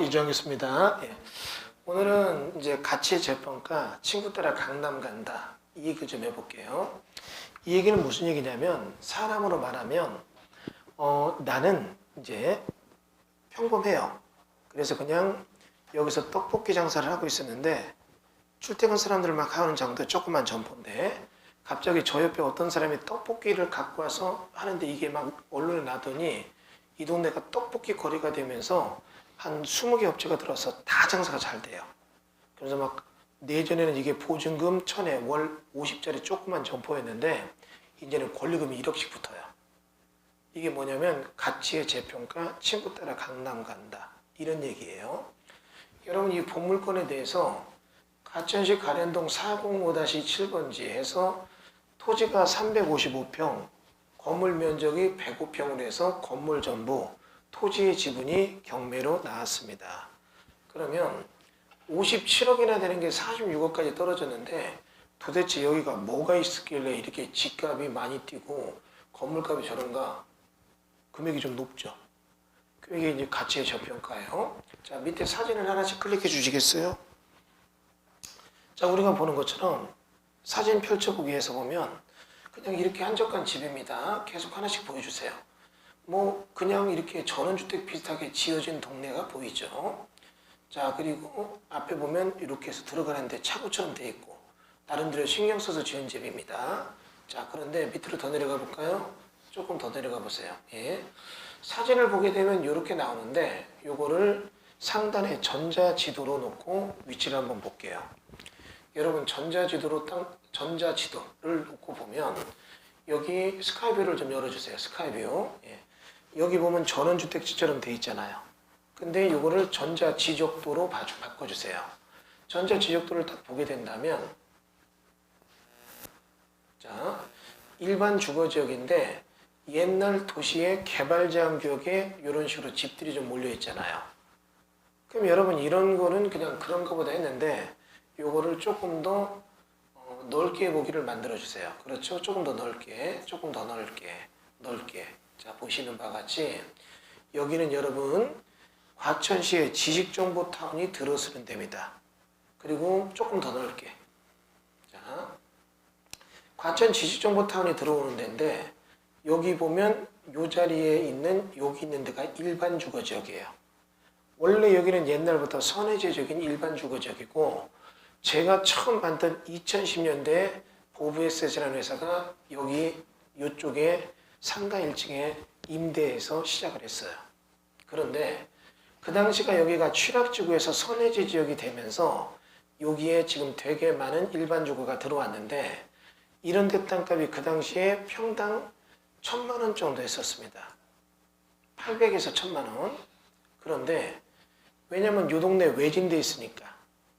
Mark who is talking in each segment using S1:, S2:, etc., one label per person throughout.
S1: 이정규입니다. 예. 오늘은 이제 가치의 재평가, 친구 따라 강남 간다. 이 얘기 좀 해볼게요. 이 얘기는 무슨 얘기냐면, 사람으로 말하면, 나는 이제 평범해요. 그래서 그냥 여기서 떡볶이 장사를 하고 있었는데, 출퇴근 사람들 막 하는 장도 조그만 점포인데, 갑자기 저 옆에 어떤 사람이 떡볶이를 갖고 와서 하는데 이게 막 언론에 나더니 이 동네가 떡볶이 거리가 되면서 한 20개 업체가 들어서 다 장사가 잘 돼요. 그래서 막 예전에는 이게 보증금 1,000에 월 50짜리 조그만 점포였는데 이제는 권리금이 1억씩 붙어요. 이게 뭐냐면 가치의 재평가, 친구 따라 강남 간다. 이런 얘기예요. 여러분 이 보물건에 대해서 가천시 가련동 405-7번지에서 토지가 355평, 건물 면적이 105평으로 해서 건물 전부 토지의 지분이 경매로 나왔습니다. 그러면 57억이나 되는 게 46억까지 떨어졌는데 도대체 여기가 뭐가 있었길래 이렇게 집값이 많이 뛰고 건물값이 저런가? 금액이 좀 높죠. 이게 이제 가치의 저평가예요. 자, 밑에 사진을 하나씩 클릭해 주시겠어요? 자, 우리가 보는 것처럼 사진 펼쳐보기에서 보면 그냥 이렇게 한적한 집입니다. 계속 하나씩 보여주세요. 뭐 그냥 이렇게 전원주택 비슷하게 지어진 동네가 보이죠. 자, 그리고 앞에 보면 이렇게 해서 들어가는데 차고처럼 되어 있고 나름대로 신경 써서 지은 집입니다. 자, 그런데 밑으로 더 내려가 볼까요? 조금 더 내려가 보세요. 예. 사진을 보게 되면 이렇게 나오는데 요거를 상단에 전자지도로 놓고 위치를 한번 볼게요. 여러분 전자지도를 놓고 보면 여기 스카이뷰를 좀 열어주세요. 스카이뷰. 예. 여기 보면 전원주택지처럼 돼 있잖아요. 근데 이거를 전자지적도로 바꿔주세요. 전자지적도를 딱 보게 된다면 자, 일반 주거지역인데 옛날 도시의 개발제한구역에 이런 식으로 집들이 좀 몰려 있잖아요. 그럼 여러분 이런 거는 그냥 그런 거보다 했는데 요거를 조금 더 넓게 보기를 만들어 주세요. 그렇죠? 조금 더 넓게, 조금 더 넓게. 자, 보시는 바와 같이 여기는 여러분 과천시의 지식정보타운이 들어서는 데입니다. 그리고 조금 더 넓게. 자, 과천 지식정보타운이 들어오는 데인데 여기 보면 요 자리에 있는 여기 있는 데가 일반 주거지역이에요. 원래 여기는 옛날부터 선해제적인 일반 주거지역이고 제가 처음 만든 2010년대에 보브에셋이라는 회사가 여기 이쪽에 상가 1층에 임대해서 시작을 했어요. 그런데 그 당시가 여기가 취락지구에서 선해제 지역이 되면서 여기에 지금 되게 많은 일반 주거가 들어왔는데 이런 데 땅값이 그 당시에 평당 1,000만 원 정도 했었습니다. 800에서 1,000만 원. 그런데 왜냐면 이 동네 외진돼 있으니까.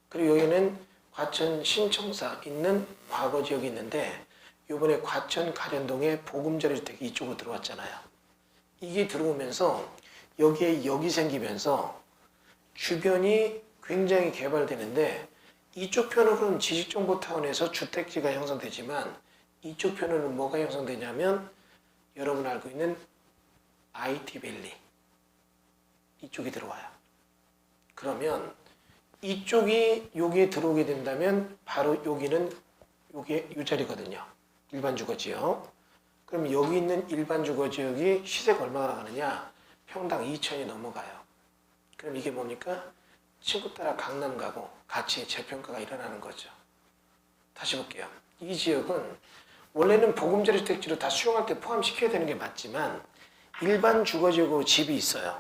S1: 그리고 여기는 과천 신청사 있는 과거 지역이 있는데 이번에 과천 가련동에 보금자리 주택이 이쪽으로 들어왔잖아요. 이게 들어오면서 여기에 역이 생기면서 주변이 굉장히 개발되는데 이쪽 편으로는 지식정보타운에서 주택지가 형성되지만 이쪽 편으로는 뭐가 형성되냐면 여러분 알고 있는 IT밸리 이쪽이 들어와요. 그러면 이쪽이 여기에 들어오게 된다면 바로 여기는 요게 이 자리거든요. 일반 주거지역. 그럼 여기 있는 일반 주거지역이 시세가 얼마나 나가느냐? 평당 2천이 넘어가요. 그럼 이게 뭡니까? 친구 따라 강남 가고 가치의 재평가가 일어나는 거죠. 다시 볼게요. 이 지역은 원래는 보금자리 주택지로 다 수용할 때 포함시켜야 되는 게 맞지만 일반 주거지역으로 집이 있어요.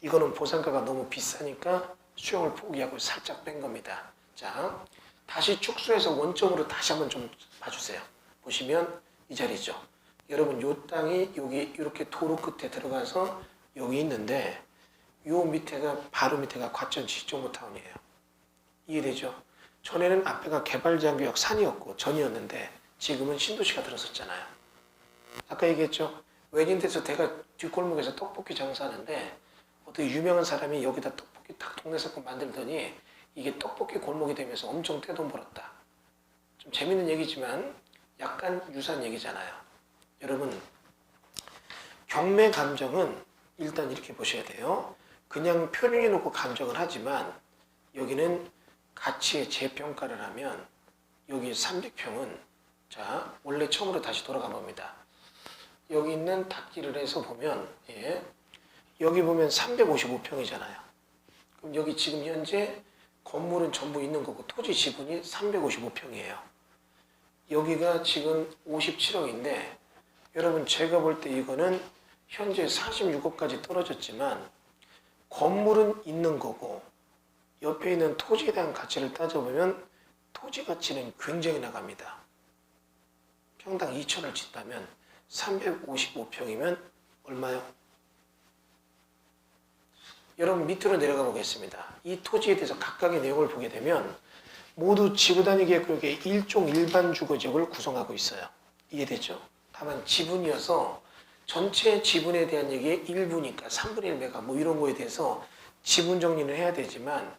S1: 이거는 보상가가 너무 비싸니까 수용을 포기하고 살짝 뺀 겁니다. 자, 다시 축소해서 원점으로 다시 한번 좀 봐주세요. 보시면 이 자리죠. 여러분 요 땅이 여기 이렇게 도로 끝에 들어가서 여기 있는데 요 밑에가 바로 밑에가 과천 지식정보타운이에요. 이해되죠? 전에는 앞에가 개발제한구역 산이었고 전이었는데 지금은 신도시가 들어섰잖아요. 아까 얘기했죠? 외진데서 대가 뒷골목에서 떡볶이 장사하는데 어떻게 유명한 사람이 여기다 떡볶이 딱 동네 사건 만들더니 이게 떡볶이 골목이 되면서 엄청 떼돈 벌었다. 좀 재밌는 얘기지만 약간 유사한 얘기잖아요. 여러분 경매 감정은 일단 이렇게 보셔야 돼요. 그냥 표현해 놓고 감정을 하지만 여기는 가치의 재평가를 하면 여기 300평은 자 원래 처음으로 다시 돌아가 봅니다. 여기 있는 닫기를 해서 보면 여기 보면 355평이잖아요. 그럼 여기 지금 현재 건물은 전부 있는 거고 토지 지분이 355평이에요. 여기가 지금 57억인데 여러분 제가 볼 때 이거는 현재 46억까지 떨어졌지만 건물은 있는 거고 옆에 있는 토지에 대한 가치를 따져보면 토지 가치는 굉장히 나갑니다. 평당 2천을 짓다면 355평이면 얼마요? 여러분 밑으로 내려가 보겠습니다. 이 토지에 대해서 각각의 내용을 보게 되면 모두 지구단위 계획구역의 일종 일반 주거지역을 구성하고 있어요. 이해됐죠? 다만 지분이어서 전체 지분에 대한 얘기의 일부니까 3분의 1메가 뭐 이런 거에 대해서 지분 정리는 해야 되지만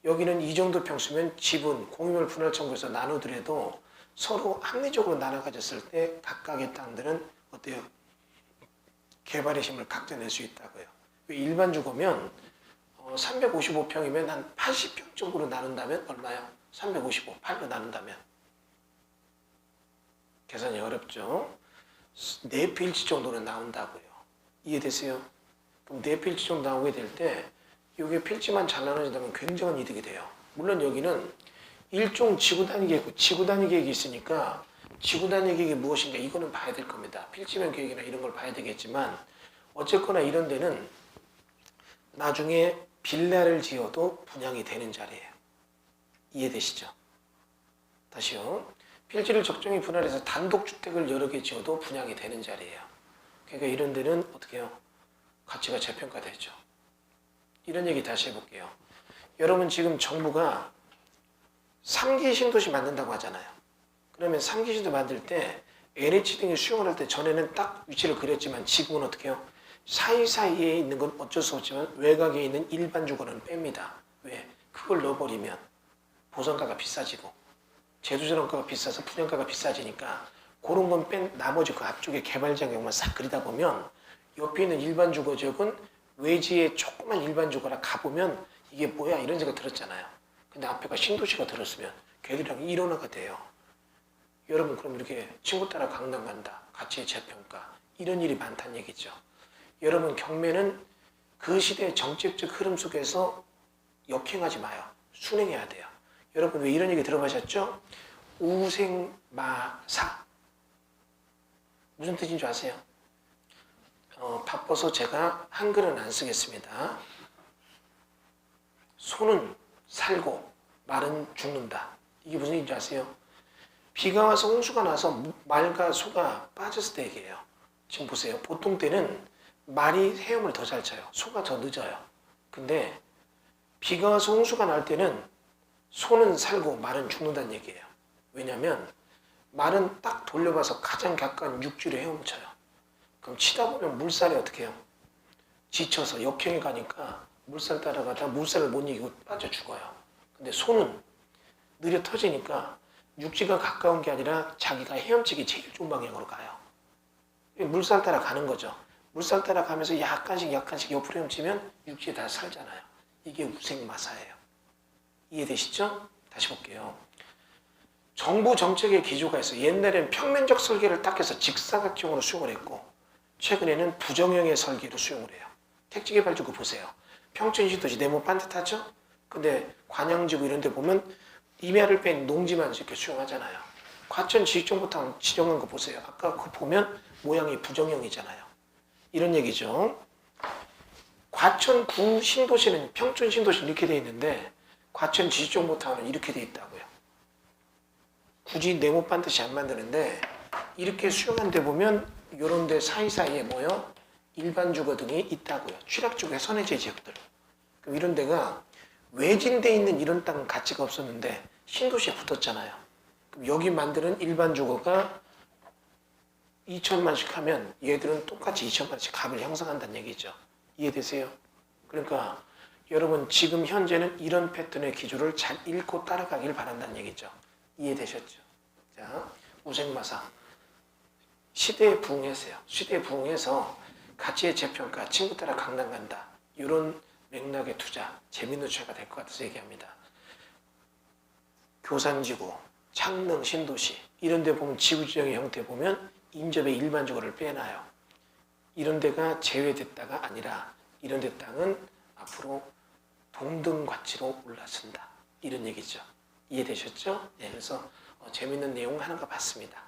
S1: 여기는 이 정도 평수면 지분, 공유물 분할 청구에서 나누더라도 서로 합리적으로 나눠 가졌을 때 각각의 땅들은 어때요? 개발의 힘을 각져낼 수 있다고요. 일반 주거면 355평이면 한 80평 정도로 나눈다면 얼마요? 355, 8로 나눈다면 계산이 어렵죠? 4표 1치 정도는 나온다고요. 이해되세요? 그럼 4표 1치 정도 나오게 될 때 이게 필지만 잘 나눠진다면 굉장한 이득이 돼요. 물론 여기는 일종 지구단위 계획, 지구단위 계획이 있으니까 지구단위 계획이 무엇인가 이거는 봐야 될 겁니다. 필지면 계획이나 이런 걸 봐야 되겠지만 어쨌거나 이런 데는 나중에 빌라를 지어도 분양이 되는 자리예요. 이해되시죠? 다시요. 필지를 적정히 분할해서 단독주택을 여러 개 지어도 분양이 되는 자리예요. 그러니까 이런 데는 어떻게 해요? 가치가 재평가되죠. 이런 얘기 다시 해볼게요. 여러분 지금 정부가 3기 신도시 만든다고 하잖아요. 그러면 3기 신도 만들 때 LH 등이 수용을 할 때 전에는 딱 위치를 그렸지만 지금은 어떻게 해요? 사이사이에 있는 건 어쩔 수 없지만 외곽에 있는 일반 주거는 뺍니다. 왜? 그걸 넣어버리면 보상가가 비싸지고 제조전원가가 비싸서 분양가가 비싸지니까 그런 건 뺀 나머지 그 앞쪽에 개발지역만 싹 그리다 보면 옆에 있는 일반 주거지역은 외지에 조그만 일반 주거라 가보면 이게 뭐야 이런 생각 들었잖아요. 근데 앞에가 신도시가 들었으면 걔들이랑 일원화가 돼요. 여러분 그럼 이렇게 친구 따라 강남 간다. 가치의 재평가. 이런 일이 많다는 얘기죠. 여러분 경매는 그 시대의 정책적 흐름 속에서 역행하지 마요. 순행해야 돼요. 여러분 왜 이런 얘기 들어보셨죠? 우생마사. 무슨 뜻인 줄 아세요? 바빠서 제가 한글은 안 쓰겠습니다. 소는 살고 말은 죽는다. 이게 무슨 얘기인지 아세요? 비가 와서 홍수가 나서 말과 소가 빠졌을 때 얘기해요. 지금 보세요. 보통 때는 말이 헤엄을 더 잘 쳐요. 소가 더 늦어요. 근데 비가 와서 홍수가 날 때는 소는 살고 말은 죽는다는 얘기예요. 왜냐하면 말은 딱 돌려봐서 가장 가까운 육지로 헤엄쳐요. 그럼 치다 보면 물살이 어떻게 해요? 지쳐서 역행에 가니까 물살 따라가다 물살을 못 이기고 빠져 죽어요. 근데 소는 느려 터지니까 육지가 가까운 게 아니라 자기가 헤엄치기 제일 좋은 방향으로 가요. 물살 따라 가는 거죠. 물살 따라 가면서 약간씩 옆으로 헤엄치면 육지에 다 살잖아요. 이게 우생마사예요. 이해되시죠? 다시 볼게요. 정부 정책의 기조가 있어요. 옛날에는 평면적 설계를 딱 해서 직사각형으로 수용을 했고 최근에는 부정형의 설계로 수용을 해요. 택지개발지구 보세요. 평촌시도시 네모 반듯하죠? 근데 관양지구 이런 데 보면 임야를 뺀 농지만 이렇게 수용하잖아요. 과천 지식정보탑 지정한 거 보세요. 아까 그거 보면 모양이 부정형이잖아요. 이런 얘기죠. 과천구 신도시는 평촌 신도시 이렇게 돼 있는데 과천 지식정보탑은 이렇게 돼 있다고요. 굳이 네모 반듯이 안 만드는데 이렇게 수용한 데 보면 이런 데 사이사이에 뭐요? 일반 주거 등이 있다고요. 취락주거의 선해제 지역들. 그럼 이런 데가 외진돼 있는 이런 땅은 가치가 없었는데 신도시에 붙었잖아요. 그럼 여기 만드는 일반 주거가 2천만씩 하면 얘들은 똑같이 2천만씩 값을 형성한다는 얘기죠. 이해되세요? 그러니까 여러분 지금 현재는 이런 패턴의 기조를 잘 읽고 따라가길 바란다는 얘기죠. 이해되셨죠? 자, 우생마사. 시대에 부응했어요. 시대에 부응해서 가치의 재평가, 친구 따라 강남 간다. 이런 맥락 안전하게 투자, 재밌는 투자가 될 것 같아서 얘기합니다. 교산지구, 창릉, 신도시 이런 데 보면 지구지형의 형태 보면 인접에 일반주거를 빼놔요. 이런 데가 제외됐다가 아니라 이런 데 땅은 앞으로 동등 가치로 올라선다. 이런 얘기죠. 이해되셨죠? 네, 그래서 재밌는 내용 하나가 봤습니다.